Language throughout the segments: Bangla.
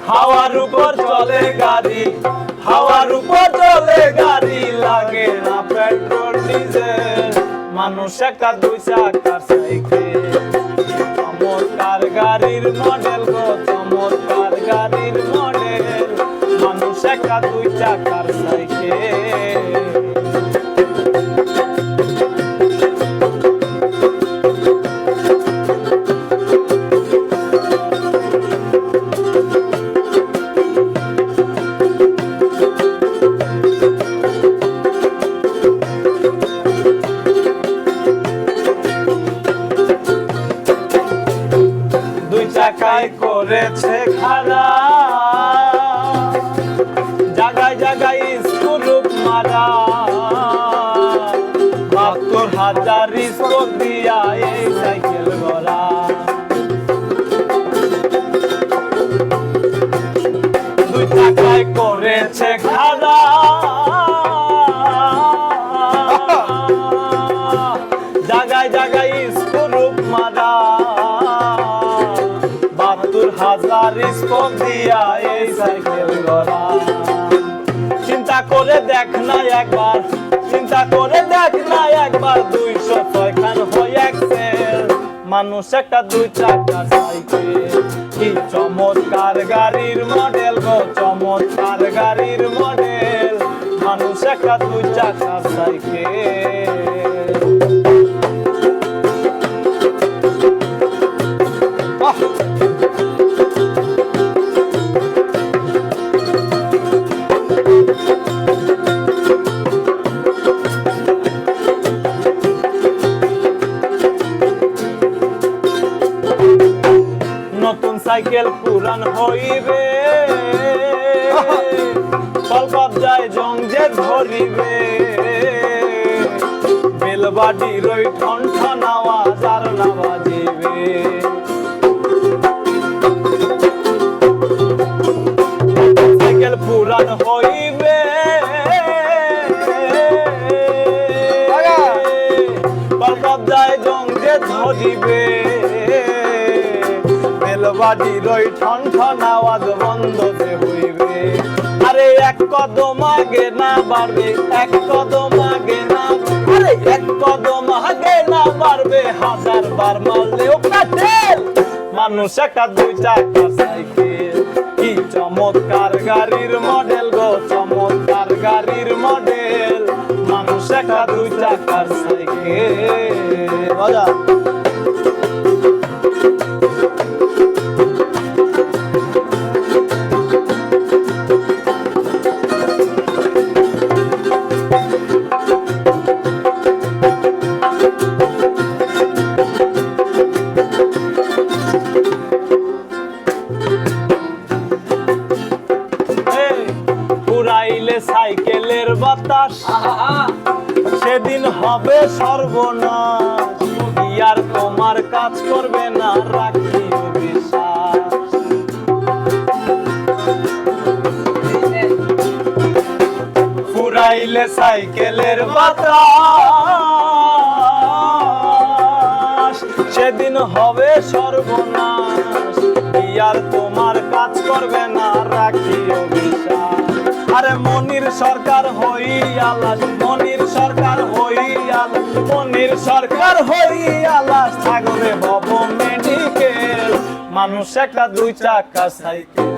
হাওয়ার উপর চলে গাড়ি, হাওয়ার উপর চলে গাড়ি, লাগে না পেট্রোল ডিজেল। মানুষ একটা দুই চাকার সাইকেল, চমৎকার গাড়ির মডেল গো, চমৎকার গাড়ির মডেল। মানুষ একটা দুই চাকার সাইকেল। চাকায় করেছে খাড়া, জায়গায় জায়গায় স্ক্রুপ মারা, ৭২,০০০ স্ক্রু দিয়া এই সাইকেল গড়া। দুই চাকায় করেছে খাড়া, জায়গায় জায়গায় স্ক্রুপ মারা, ৭২,০০০ স্ক্রু দিয়া এই সাইকেল গড়া। চিন্তা করে দেখ না একবার, চিন্তা করে দেখ না একবার, ২০৬ খান হয় এক্সেল। মানুষ একটা দুই চাকার সাইকেল, কি চমৎকার গাড়ির মডেল গো, চমৎকার গাড়ির মডেল। মানুষ একটা দুই চাকার সাইকেল। নতুন সাইকেল পুরান হইবে, কলকবজায় জং যে ধরিবে, বেলবাড়ির ওই ঠন ঠন আওয়াজ আর না বাজিবে। সাইকেল পুরান হইবে, কলকবজায় জং যে ধরিবে, বেলবাড়ির ওই ঠন ঠন আওয়াজ বন্ধ যে হইবে। আরে এক কদম আগে না বাড়বে, এক কদম আগে না, আরে এক কদম আগে না বাড়বে, ১০০০ বার মারলেও কাটেল। মানুষ একটা দুই চাকার সাইকেল, কি চমৎকার গাড়ির মডেল গো, চমৎকার গাড়ির মডেল। মানুষ একটা দুই চাকার সাইকেল। মজা। পুরাইলে সাইকেলের বাতাস, সেদিন হবে সর্বনাশ। ইয়ার তোমার কাজ করবে না, রাখি বিশ্বাস। পুরাইলে সাইকেলের বাতাস, সেদিন হবে সর্বনাশ। ইয়ার তোমার কাজ করবে না, রাখি বিশ্বাস। আরে মনির সরকার হই আলাস, মনির সরকার হই আলাস, মনির সরকার হই আলাস, সাগরে হব মেডিকেল। মানুষ একটা দুই চাকা সাইকেল,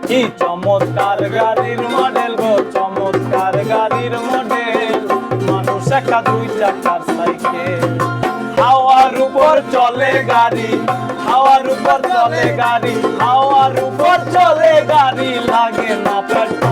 কি চমৎকার গাড়ির মডেল গো, চমৎকার গাড়ির মডেল। মানুষ একটা দুই চাকার সাইকেল, হাওয়ার উপর চলে গাড়ি, হাওয়ার উপর চলে গাড়ি, হাওয়ার উপর চলে গাড়ি, লাগে না পেট্রোল।